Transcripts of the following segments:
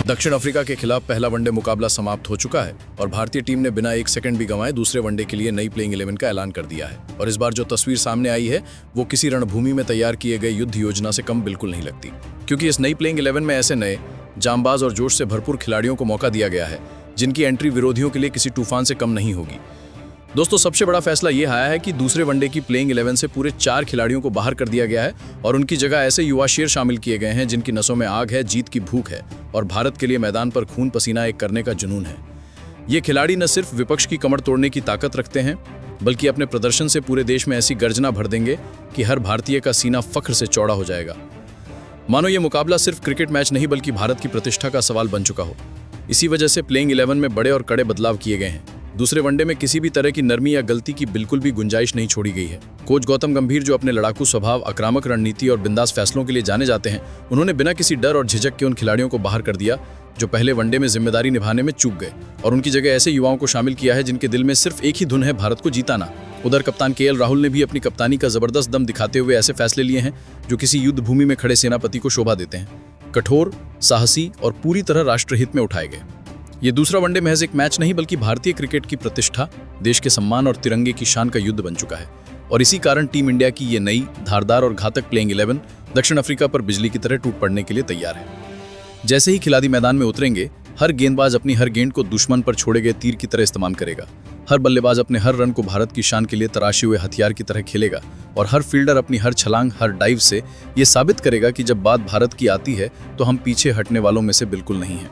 दक्षिण अफ्रीका के खिलाफ पहला वनडे मुकाबला समाप्त हो चुका है और भारतीय टीम ने बिना एक सेकंड भी गंवाए दूसरे वनडे के लिए नई प्लेइंग 11 का ऐलान कर दिया है। और इस बार जो तस्वीर सामने आई है वो किसी रणभूमि में तैयार किए गए युद्ध योजना से कम बिल्कुल नहीं लगती, क्योंकि इस नई प्लेइंग 11 में ऐसे नए जांबाज और जोश से भरपूर खिलाड़ियों को मौका दिया गया है जिनकी एंट्री विरोधियों के लिए किसी तूफान से कम नहीं होगी। दोस्तों, सबसे बड़ा फैसला ये आया है कि दूसरे वनडे की प्लेइंग 11 से पूरे 4 खिलाड़ियों को बाहर कर दिया गया है और उनकी जगह ऐसे युवा शेर शामिल किए गए हैं जिनकी नसों में आग है, जीत की भूख है और भारत के लिए मैदान पर खून पसीना एक करने का जुनून है। ये खिलाड़ी न सिर्फ विपक्ष की कमर तोड़ने की ताकत रखते हैं, बल्कि अपने प्रदर्शन से पूरे देश में ऐसी गर्जना भर देंगे कि हर भारतीय का सीना फख्र से चौड़ा हो जाएगा। मानो ये मुकाबला सिर्फ क्रिकेट मैच नहीं बल्कि भारत की प्रतिष्ठा का सवाल बन चुका हो। इसी वजह से प्लेइंग 11 में बड़े और कड़े बदलाव किए गए हैं। दूसरे वनडे में किसी भी तरह की नरमी या गलती की बिल्कुल भी गुंजाइश नहीं छोड़ी गई है। कोच गौतम गंभीर, जो अपने लड़ाकू स्वभाव, आक्रामक रणनीति और बिंदास फैसलों के लिए जाने जाते हैं, उन्होंने बिना किसी डर और झिझक के उन खिलाड़ियों को बाहर कर दिया जो पहले वनडे में जिम्मेदारी निभाने में चूक गए, और उनकी जगह ऐसे युवाओं को शामिल किया है जिनके दिल में सिर्फ एक ही धुन है, भारत को जीताना। उधर कप्तान KL राहुल ने भी अपनी कप्तानी का जबरदस्त दम दिखाते हुए ऐसे फैसले लिए हैं जो किसी युद्ध भूमि में खड़े सेनापति को शोभा देते हैं। कठोर, साहसी और पूरी तरह राष्ट्रहित में उठाए गए। ये दूसरा वनडे महज एक मैच नहीं बल्कि भारतीय क्रिकेट की प्रतिष्ठा, देश के सम्मान और तिरंगे की शान का युद्ध बन चुका है। और इसी कारण टीम इंडिया की ये नई, धारदार और घातक प्लेइंग 11 दक्षिण अफ्रीका पर बिजली की तरह टूट पड़ने के लिए तैयार है। जैसे ही खिलाड़ी मैदान में उतरेंगे, हर गेंदबाज अपनी हर गेंद को दुश्मन पर छोड़े गए तीर की तरह इस्तेमाल करेगा। हर बल्लेबाज अपने हर रन को भारत की शान के लिए तराशे हुए हथियार की तरह खेलेगा और हर फील्डर अपनी हर छलांग, हर डाइव से ये साबित करेगा कि जब बात भारत की आती है तो हम पीछे हटने वालों में से बिल्कुल नहीं हैं।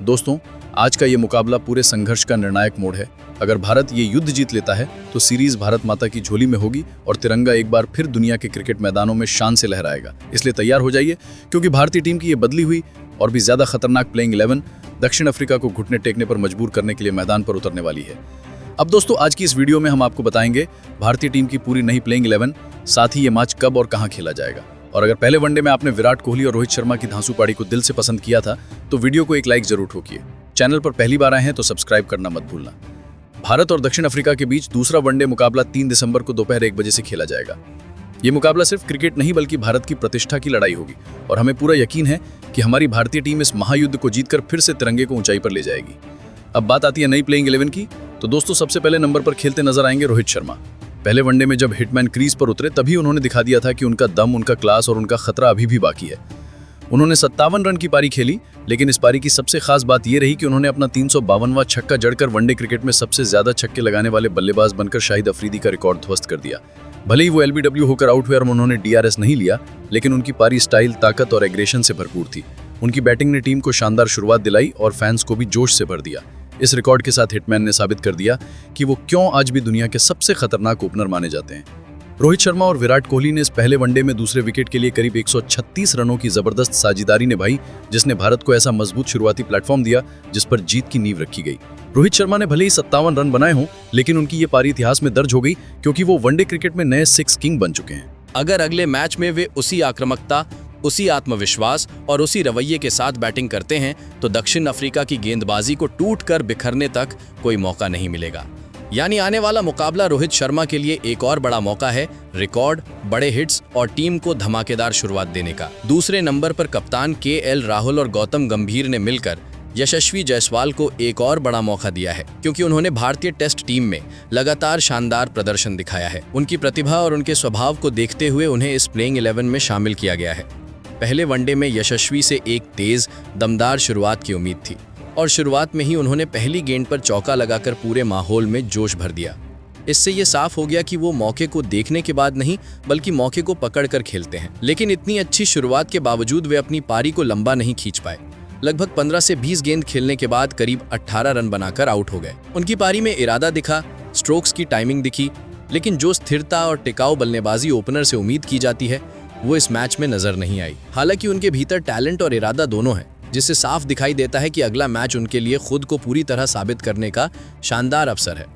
दोस्तों, आज का ये मुकाबला पूरे संघर्ष का निर्णायक मोड़ है। अगर भारत ये युद्ध जीत लेता है तो सीरीज भारत माता की झोली में होगी और तिरंगा एक बार फिर दुनिया के क्रिकेट मैदानों में शान से लहराएगा। इसलिए तैयार हो जाइए, क्योंकि भारतीय टीम की ये बदली हुई और भी ज्यादा खतरनाक प्लेइंग 11 दक्षिण अफ्रीका को घुटने टेकने पर मजबूर करने के लिए मैदान पर उतरने वाली है। अब दोस्तों, आज की इस वीडियो में हम आपको बताएंगे भारतीय टीम की पूरी नई प्लेइंग 11, साथ ही ये मैच कब और कहां खेला जाएगा। और अगर पहले वनडे में आपने विराट कोहली और रोहित शर्मा की धांसू पारी को दिल से पसंद किया था तो वीडियो को एक लाइक जरूर ठोकिए। चैनल पर पहली बार आए हैं तो सब्सक्राइब करना मत भूलना। भारत और दक्षिण अफ्रीका के बीच दूसरा वनडे मुकाबला 3 दिसंबर को दोपहर 1 बजे से खेला जाएगा। ये मुकाबला सिर्फ क्रिकेट नहीं बल्कि भारत की प्रतिष्ठा की लड़ाई होगी और हमें पूरा यकीन है कि हमारी भारतीय टीम इस महायुद्ध को जीतकर फिर से तिरंगे को ऊंचाई पर ले जाएगी। अब बात आती है नई प्लेइंग 11 की, तो दोस्तों सबसे पहले नंबर पर खेलते नजर आएंगे रोहित शर्मा। पहले वनडे में जब हिटमैन क्रीज पर उतरे तभी उन्होंने दिखा दिया था कि उनका दम, उनका क्लास और उनका खतरा अभी भी बाकी है। उन्होंने 57 रन की पारी खेली, लेकिन इस पारी की सबसे खास बात यह रही कि उन्होंने अपना 352वां छक्का जड़कर वनडे क्रिकेट में सबसे ज्यादा छक्के लगाने वाले बल्लेबाज बनकर शाहिद अफरीदी का रिकॉर्ड ध्वस्त कर दिया। भले ही वो LBW होकर आउट हुए और उन्होंने DRS नहीं लिया, लेकिन उनकी पारी स्टाइल, ताकत और एग्रेशन से भरपूर थी। उनकी बैटिंग ने टीम को शानदार शुरुआत दिलाई और फैंस को भी जोश से भर दिया। इस रिकॉर्ड के साथ हिटमैन ने साबित कर दिया कि वो क्यों आज भी दुनिया के सबसे खतरनाक ओपनर माने जाते हैं। रोहित शर्मा और विराट कोहली ने इस पहले वनडे में दूसरे विकेट के लिए करीब 136 रनों की जबरदस्त साझेदारी निभाई, जिसने भारत को ऐसा मजबूत शुरुआती प्लेटफॉर्म दिया जिस पर जीत की नींव रखी गई। रोहित शर्मा ने भले ही 57 रन बनाए हों, लेकिन उनकी ये पारी इतिहास में दर्ज हो गई क्योंकि वो वनडे क्रिकेट में नए 6 किंग बन चुके हैं। अगर अगले मैच में वे उसी आक्रामकता, उसी आत्मविश्वास और उसी रवैये के साथ बैटिंग करते हैं तो दक्षिण अफ्रीका की गेंदबाजी को टूटकर बिखरने तक कोई मौका नहीं मिलेगा। यानी आने वाला मुकाबला रोहित शर्मा के लिए एक और बड़ा मौका है रिकॉर्ड, बड़े हिट्स और टीम को धमाकेदार शुरुआत देने का। दूसरे नंबर पर कप्तान KL राहुल और गौतम गंभीर ने मिलकर यशस्वी जायसवाल को एक और बड़ा मौका दिया है, क्योंकि उन्होंने भारतीय टेस्ट टीम में लगातार शानदार प्रदर्शन दिखाया है। उनकी प्रतिभा और उनके स्वभाव को देखते हुए उन्हें इस प्लेइंग 11 में शामिल किया गया है। पहले वनडे में यशस्वी से एक तेज, दमदार शुरुआत की उम्मीद थी और शुरुआत में ही उन्होंने पहली गेंद पर चौका लगाकर पूरे माहौल में जोश भर दिया। इससे ये साफ हो गया कि वो मौके को देखने के बाद नहीं बल्कि मौके को पकड़कर खेलते हैं। लेकिन इतनी अच्छी शुरुआत के बावजूद वे अपनी पारी को लंबा नहीं खींच पाए। लगभग 15 से 20 गेंद खेलने के बाद करीब 18 रन बनाकर आउट हो गए। उनकी पारी में इरादा दिखा, स्ट्रोक्स की टाइमिंग दिखी, लेकिन जो स्थिरता और टिकाऊ बल्लेबाजी ओपनर से उम्मीद की जाती है वो इस मैच में नजर नहीं आई। हालांकि उनके भीतर टैलेंट और इरादा दोनों है, जिससे साफ दिखाई देता है कि अगला मैच उनके लिए खुद को पूरी तरह साबित करने का शानदार अवसर है।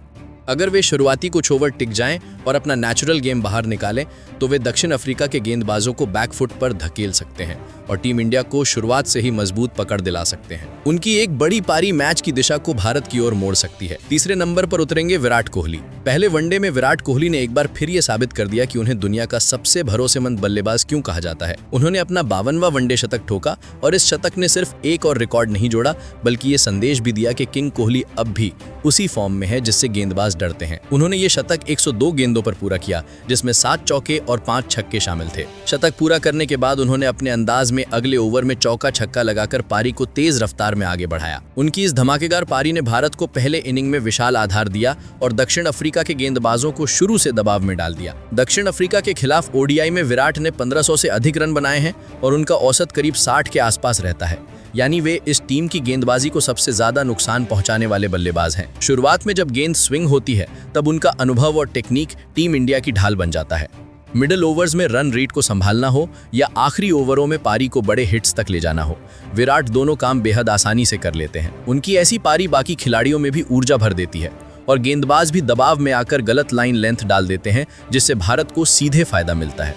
अगर वे शुरुआती कुछ ओवर टिक जाएं और अपना नेचुरल गेम बाहर निकालें तो वे दक्षिण अफ्रीका के गेंदबाजों को बैकफुट पर धकेल सकते हैं और टीम इंडिया को शुरुआत से ही मजबूत पकड़ दिला सकते हैं। उनकी एक बड़ी पारी मैच की दिशा को भारत की ओर मोड़ सकती है। तीसरे नंबर पर उतरेंगे विराट कोहली। पहले वनडे में विराट कोहली ने एक बार फिर ये साबित कर दिया कि उन्हें दुनिया का सबसे भरोसेमंद बल्लेबाज क्यों कहा जाता है। उन्होंने अपना 52वां वनडे शतक ठोका और इस शतक ने सिर्फ एक और रिकॉर्ड नहीं जोड़ा बल्कि ये संदेश भी दिया कि किंग कोहली अब भी उसी फॉर्म में है जिससे गेंदबाज डरते हैं। उन्होंने ये शतक 102 गेंदों पर पूरा किया जिसमें 7 चौके और 5 छक्के शामिल थे। शतक पूरा करने के बाद उन्होंने अपने अंदाज में अगले ओवर में चौका छक्का लगाकर पारी को तेज रफ्तार में आगे बढ़ाया। उनकी इस धमाकेदार पारी ने भारत को पहले इनिंग में विशाल आधार दिया और दक्षिण अफ्रीका के गेंदबाजों को शुरू से दबाव में डाल दिया। दक्षिण अफ्रीका के खिलाफ ओडीआई में विराट ने 1500 से अधिक रन बनाए हैं और उनका औसत करीब 60 के आसपास रहता है, यानी वे इस टीम की गेंदबाजी को सबसे ज्यादा नुकसान पहुंचाने वाले बल्लेबाज हैं। शुरुआत में जब गेंद स्विंग होती है तब उनका अनुभव और टेक्निक टीम इंडिया की ढाल बन जाता है। मिडिल ओवर्स में रन रेट को संभालना हो या आखिरी ओवरों में पारी को बड़े हिट्स तक ले जाना हो, विराट दोनों काम बेहद आसानी से कर लेते हैं। उनकी ऐसी पारी बाकी खिलाड़ियों में भी ऊर्जा भर देती है और गेंदबाज भी दबाव में आकर गलत लाइन लेंथ डाल देते हैं जिससे भारत को सीधे फायदा मिलता है।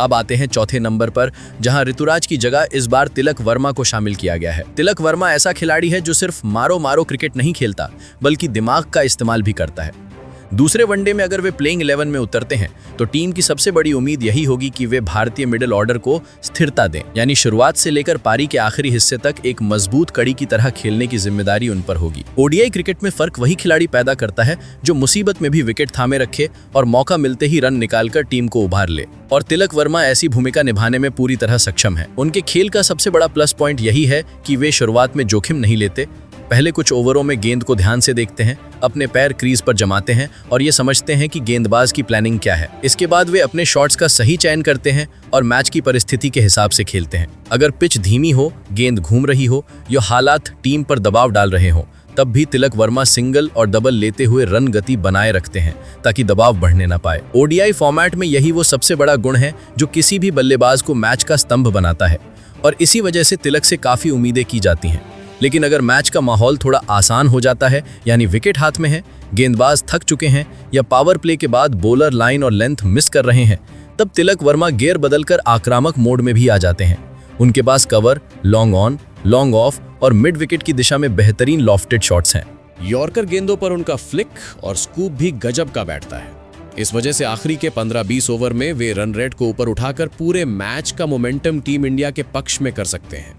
अब आते हैं चौथे नंबर पर, जहां ऋतुराज की जगह इस बार तिलक वर्मा को शामिल किया गया है। तिलक वर्मा ऐसा खिलाड़ी है जो सिर्फ मारो मारो क्रिकेट नहीं खेलता बल्कि दिमाग का इस्तेमाल भी करता है। दूसरे वनडे में अगर वे प्लेइंग 11 में उतरते हैं तो टीम की सबसे बड़ी उम्मीद यही होगी कि वे भारतीय मिडिल ऑर्डर को स्थिरता दें, यानी शुरुआत से लेकर पारी के आखिरी हिस्से तक एक मजबूत कड़ी की तरह खेलने की जिम्मेदारी उन पर होगी। ओडीआई क्रिकेट में फर्क वही खिलाड़ी पैदा करता है जो मुसीबत में भी विकेट थामे रखे और मौका मिलते ही रन निकालकर टीम को उभार ले, और तिलक वर्मा ऐसी भूमिका निभाने में पूरी तरह सक्षम है। उनके खेल का सबसे बड़ा प्लस पॉइंट यही है कि वे शुरुआत में जोखिम नहीं लेते। पहले कुछ ओवरों में गेंद को ध्यान से देखते हैं, अपने पैर क्रीज पर जमाते हैं और ये समझते हैं कि गेंदबाज की प्लानिंग क्या है। इसके बाद वे अपने शॉट्स का सही चयन करते हैं और मैच की परिस्थिति के हिसाब से खेलते हैं। अगर पिच धीमी हो, गेंद घूम रही हो या हालात टीम पर दबाव डाल रहे हो, तब भी तिलक वर्मा सिंगल और डबल लेते हुए रन गति बनाए रखते हैं ताकि दबाव बढ़ने ना पाए। ओडीआई फॉर्मेट में यही वो सबसे बड़ा गुण है जो किसी भी बल्लेबाज को मैच का स्तंभ बनाता है और इसी वजह से तिलक से काफी उम्मीदें की जाती हैं। लेकिन अगर मैच का माहौल थोड़ा आसान हो जाता है, यानी विकेट हाथ में है, गेंदबाज थक चुके हैं या पावर प्ले के बाद बॉलर लाइन और लेंथ मिस कर रहे हैं, तब तिलक वर्मा गियर बदलकर आक्रामक मोड में भी आ जाते हैं। उनके पास cover, long on, long off और मिड विकेट की दिशा में बेहतरीन लॉफ्टेड शॉट्स हैं। यॉर्कर गेंदों पर उनका फ्लिक और स्कूप भी गजब का बैठता है। इस वजह से आखिरी के 15-20 ओवर में वे रन रेट को ऊपर उठाकर पूरे मैच का मोमेंटम टीम इंडिया के पक्ष में कर सकते हैं।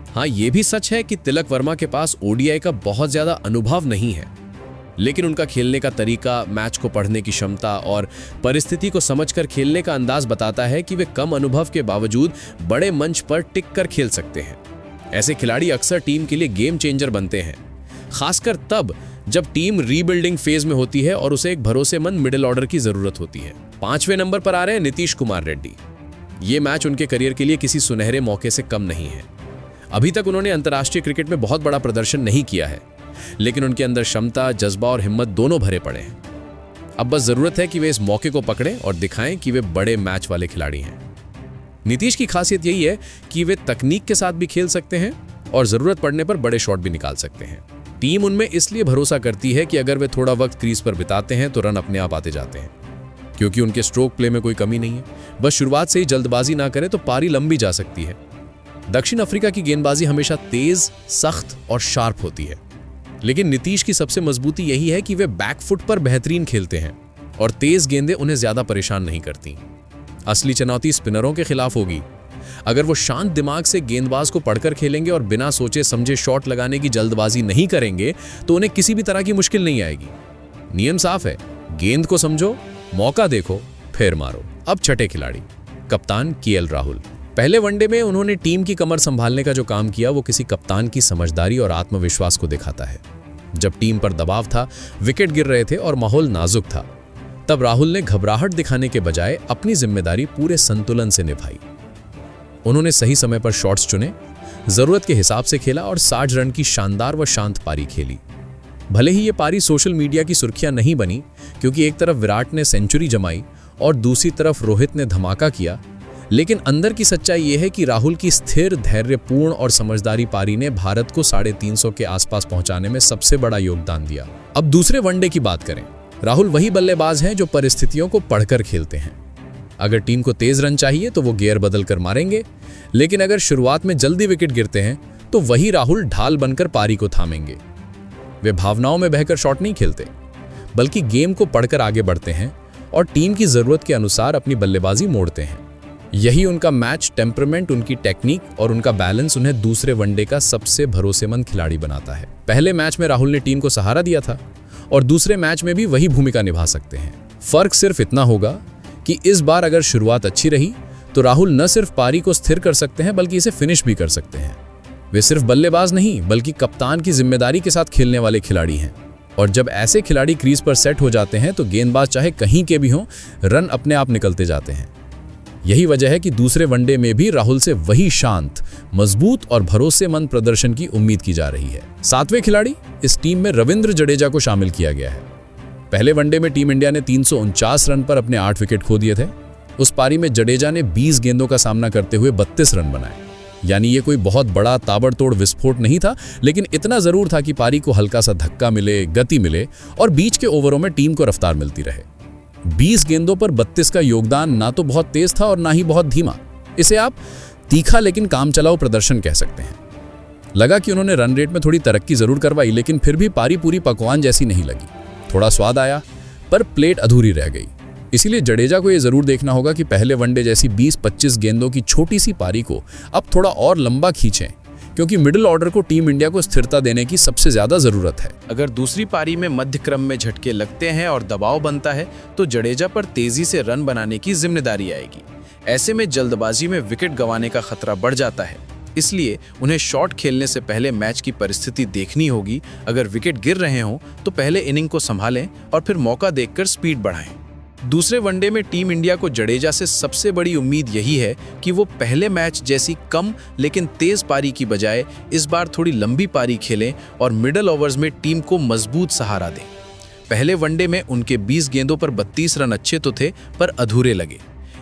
हाँ, ये भी सच है कि तिलक वर्मा के पास ओडीआई का बहुत ज्यादा अनुभव नहीं है, लेकिन उनका खेलने का तरीका, मैच को पढ़ने की क्षमता और परिस्थिति को समझकर खेलने का अंदाज बताता है कि वे कम अनुभव के बावजूद बड़े मंच पर टिक कर खेल सकते हैं। ऐसे खिलाड़ी अक्सर टीम के लिए गेम चेंजर बनते हैं, खासकर तब जब टीम रीबिल्डिंग फेज में होती है और उसे एक भरोसेमंद मिडिल ऑर्डर की जरूरत होती है। 5वें नंबर पर आ रहे हैं नीतीश कुमार रेड्डी। ये मैच उनके करियर के लिए किसी सुनहरे मौके से कम नहीं है। अभी तक उन्होंने अंतर्राष्ट्रीय क्रिकेट में बहुत बड़ा प्रदर्शन नहीं किया है, लेकिन उनके अंदर क्षमता, जज्बा और हिम्मत दोनों भरे पड़े हैं। अब बस जरूरत है कि वे इस मौके को पकड़ें और दिखाएं कि वे बड़े मैच वाले खिलाड़ी हैं। नीतीश की खासियत यही है कि वे तकनीक के साथ भी खेल सकते हैं और जरूरत पड़ने पर बड़े शॉट भी निकाल सकते हैं। टीम उनमें इसलिए भरोसा करती है कि अगर वे थोड़ा वक्त क्रीज पर बिताते हैं तो रन अपने आप आते जाते हैं, क्योंकि उनके स्ट्रोक प्ले में कोई कमी नहीं है। बस शुरुआत से ही जल्दबाजी ना करें तो पारी लंबी जा सकती है। दक्षिण अफ्रीका की गेंदबाजी हमेशा तेज, सख्त और शार्प होती है, लेकिन नीतीश की सबसे मजबूती यही है कि वे बैकफुट पर बेहतरीन खेलते हैं और तेज गेंदें उन्हें ज्यादा परेशान नहीं करती। असली चुनौती स्पिनरों के खिलाफ होगी। अगर वो शांत दिमाग से गेंदबाज को पढ़कर खेलेंगे और बिना सोचे समझे शॉट लगाने की जल्दबाजी नहीं करेंगे तो उन्हें किसी भी तरह की मुश्किल नहीं आएगी। नियम साफ है, गेंद को समझो, मौका देखो, फिर मारो। अब छठे खिलाड़ी, कप्तान केएल राहुल। पहले वनडे में उन्होंने टीम की कमर संभालने का जो काम किया वो किसी कप्तान की समझदारी और आत्मविश्वास को दिखाता है। जब टीम पर दबाव था, विकेट गिर रहे थे और माहौल नाजुक था, तब राहुल ने घबराहट दिखाने के बजाय अपनी जिम्मेदारी पूरे संतुलन से निभाई। उन्होंने सही समय पर शॉट्स चुने, जरूरत के हिसाब से खेला और 60 रन की शानदार व शांत पारी खेली। भले ही ये पारी सोशल मीडिया की सुर्खियां नहीं बनी, क्योंकि एक तरफ विराट ने सेंचुरी जमाई और दूसरी तरफ रोहित ने धमाका किया, लेकिन अंदर की सच्चाई यह है कि राहुल की स्थिर, धैर्यपूर्ण और समझदारी पारी ने भारत को 350 के आसपास पहुंचाने में सबसे बड़ा योगदान दिया। अब दूसरे वनडे की बात करें। राहुल वही बल्लेबाज हैं जो परिस्थितियों को पढ़कर खेलते हैं। अगर टीम को तेज रन चाहिए तो वो गियर बदल कर मारेंगे, लेकिन अगर शुरुआत में जल्दी विकेट गिरते हैं तो वही राहुल ढाल बनकर पारी को थामेंगे। वे भावनाओं में बहकर शॉट नहीं खेलते, बल्कि गेम को पढ़कर आगे बढ़ते हैं और टीम की जरूरत के अनुसार अपनी बल्लेबाजी मोड़ते हैं। यही उनका मैच टेम्परामेंट, उनकी टेक्निक और उनका बैलेंस उन्हें दूसरे वनडे का सबसे भरोसेमंद खिलाड़ी बनाता है। पहले मैच में राहुल ने टीम को सहारा दिया था और दूसरे मैच में भी वही भूमिका निभा सकते हैं। फर्क सिर्फ इतना होगा कि इस बार अगर शुरुआत अच्छी रही तो राहुल न सिर्फ पारी को स्थिर कर सकते हैं बल्कि इसे फिनिश भी कर सकते हैं। वे सिर्फ बल्लेबाज नहीं बल्कि कप्तान की जिम्मेदारी के साथ खेलने वाले खिलाड़ी हैं, और जब ऐसे खिलाड़ी क्रीज पर सेट हो जाते हैं तो गेंदबाज चाहे कहीं के भी हों, रन अपने आप निकलते जाते हैं। यही वजह है कि दूसरे वनडे में भी राहुल से वही शांत, मजबूत और भरोसेमंद प्रदर्शन की उम्मीद की जा रही है। 7वें खिलाड़ी इस टीम में रविंद्र जडेजा को शामिल किया गया है। पहले वनडे में टीम इंडिया ने 349 रन पर अपने 8 विकेट खो दिए थे। उस पारी में जडेजा ने 20 गेंदों का सामना करते हुए 32 रन बनाए। यानी ये कोई बहुत बड़ा ताबड़तोड़ विस्फोट नहीं था, लेकिन इतना जरूर था कि पारी को हल्का सा धक्का मिले, गति मिले और बीच के ओवरों में टीम को रफ्तार मिलती रहे। 20 गेंदों पर 32 का योगदान ना तो बहुत तेज था और ना ही बहुत धीमा। इसे आप तीखा लेकिन काम चलाऊ प्रदर्शन कह सकते हैं। लगा कि उन्होंने रन रेट में थोड़ी तरक्की जरूर करवाई, लेकिन फिर भी पारी पूरी पकवान जैसी नहीं लगी। थोड़ा स्वाद आया पर प्लेट अधूरी रह गई। इसीलिए जडेजा को यह जरूर देखना होगा कि पहले वनडे जैसी 20-25 गेंदों की छोटी सी पारी को अब थोड़ा और लंबा खींचें, क्योंकि मिडिल ऑर्डर को टीम इंडिया को स्थिरता देने की सबसे ज्यादा जरूरत है। अगर दूसरी पारी में मध्य क्रम में झटके लगते हैं और दबाव बनता है तो जडेजा पर तेजी से रन बनाने की जिम्मेदारी आएगी। ऐसे में जल्दबाजी में विकेट गंवाने का खतरा बढ़ जाता है। इसलिए उन्हें शॉट खेलने से पहले मैच की परिस्थिति देखनी होगी। अगर विकेट गिर रहे हों तो पहले इनिंग को संभालें और फिर मौका देखकर स्पीड बढ़ाएं। दूसरे वनडे में टीम इंडिया को जडेजा से सबसे बड़ी उम्मीद यही है कि वो पहले मैच जैसी कम लेकिन तेज पारी की बजाय इस बार थोड़ी लंबी पारी खेलें और मिडल ओवर्स में टीम को मजबूत सहारा दें। पहले वनडे में उनके 20 गेंदों पर 32 रन अच्छे तो थे पर अधूरे लगे।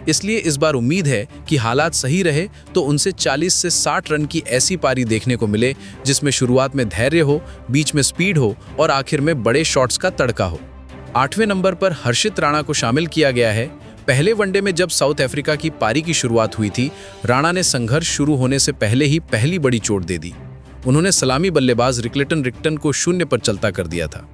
इसलिए इस बार उम्मीद है कि हालात सही रहे तो उनसे 40 से 60 रन की ऐसी पारी देखने को मिले जिसमें शुरुआत में धैर्य हो, बीच में स्पीड हो और आखिर में बड़े शॉट्स का तड़का हो। 8वें नंबर पर हर्षित राणा को शामिल किया गया है। पहले वनडे में जब साउथ अफ्रीका की पारी की शुरुआत हुई थी, राणा ने संघर्ष शुरू होने से पहले ही पहली बड़ी चोट दे दी। उन्होंने सलामी बल्लेबाज रिक्टन को 0 पर चलता कर दिया था।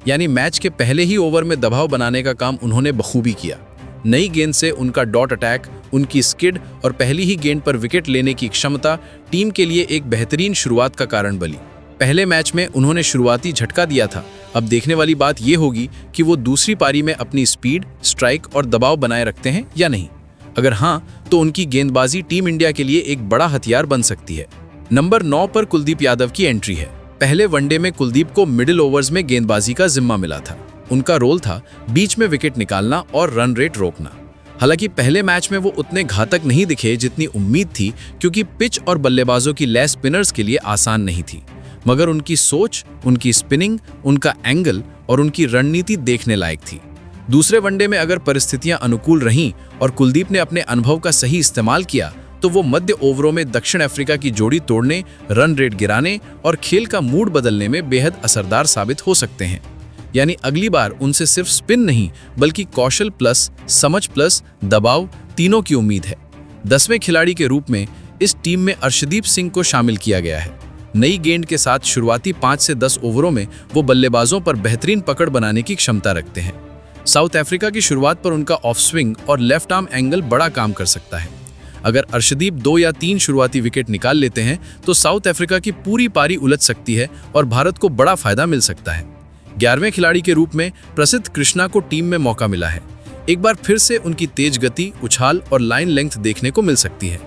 यानी मैच के पहले ही ओवर में दबाव बनाने का काम उन्होंने बखूबी किया। नई गेंद से उनका डॉट अटैक, उनकी स्किड और पहली ही गेंद पर विकेट लेने की क्षमता टीम के लिए एक बेहतरीन शुरुआत का कारण बनी। पहले मैच में उन्होंने शुरुआती झटका दिया था। अब देखने वाली बात यह होगी कि वो दूसरी पारी में अपनी स्पीड, स्ट्राइक और दबाव बनाए रखते हैं या नहीं। अगर हाँ, तो उनकी गेंदबाजी टीम इंडिया के लिए एक बड़ा हथियार बन सकती है। नंबर 9 पर कुलदीप यादव की एंट्री है। पहले वनडे में कुलदीप को मिडिल ओवर्स में गेंदबाजी का जिम्मा मिला था। उनका रोल था बीच में विकेट निकालना और रन रेट रोकना। हालांकि पहले मैच में वो उतने घातक नहीं दिखे जितनी उम्मीद थी, क्योंकि पिच और बल्लेबाजों की लय स्पिनर्स के लिए आसान नहीं थी। मगर उनकी सोच, उनकी स्पिनिंग, उनका एंगल और उनकी रणनीति देखने लायक थी। दूसरे वनडे में अगर परिस्थितियां अनुकूल रहीं और कुलदीप ने अपने अनुभव का सही इस्तेमाल किया तो वो मध्य ओवरों में दक्षिण अफ्रीका की जोड़ी तोड़ने, रन रेट गिराने और खेल का मूड बदलने में बेहद असरदार साबित हो सकते हैं। यानी अगली बार उनसे सिर्फ स्पिन नहीं बल्कि कौशल प्लस समझ प्लस दबाव तीनों की उम्मीद है। 10वें खिलाड़ी के रूप में इस टीम में अर्शदीप सिंह को शामिल किया गया है। नई गेंद के साथ शुरुआती 5 से 10 ओवरों में वो बल्लेबाजों पर बेहतरीन पकड़ बनाने की क्षमता रखते हैं। साउथ अफ्रीका की शुरुआत पर उनका ऑफ स्विंग और लेफ्ट आर्म एंगल बड़ा काम कर सकता है। अगर अर्शदीप 2 या 3 शुरुआती विकेट निकाल लेते हैं तो साउथ अफ्रीका की पूरी पारी उलझ सकती है और भारत को बड़ा फायदा मिल सकता है। 11वें खिलाड़ी के रूप में प्रसिद्ध कृष्णा को टीम में मौका मिला है। एक बार फिर से उनकी तेज गति, उछाल और लाइन लेंथ देखने को मिल सकती है।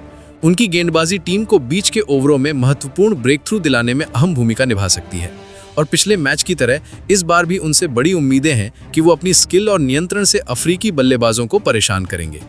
उनकी गेंदबाजी टीम को बीच के ओवरों में महत्वपूर्ण ब्रेक थ्रू दिलाने में अहम भूमिका निभा सकती है। और पिछले मैच की तरह इस बार भी उनसे बड़ी उम्मीदें हैं कि वो अपनी स्किल और नियंत्रण से अफ्रीकी बल्लेबाजों को परेशान करेंगे।